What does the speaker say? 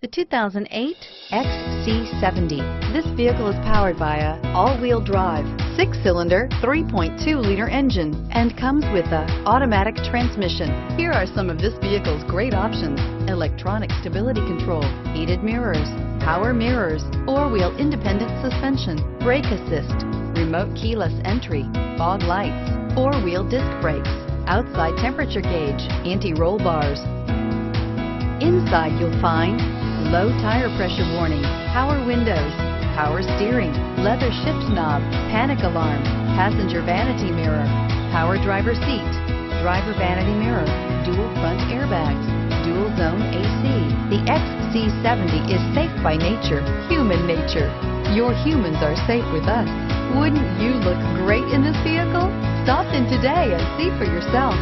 The 2008 XC70. This vehicle is powered by a all-wheel drive, 6-cylinder, 3.2-liter engine, and comes with a automatic transmission. Here are some of this vehicle's great options: electronic stability control, heated mirrors, power mirrors, four-wheel independent suspension, brake assist, remote keyless entry, fog lights, four-wheel disc brakes, outside temperature gauge, anti-roll bars. Inside you'll find low tire pressure warning, power windows, power steering, leather shift knob, panic alarm, passenger vanity mirror, power driver seat, driver vanity mirror, dual front airbags, dual zone AC. The XC70 is safe by nature, human nature. Your humans are safe with us. Wouldn't you look great in this vehicle? Stop in today and see for yourself.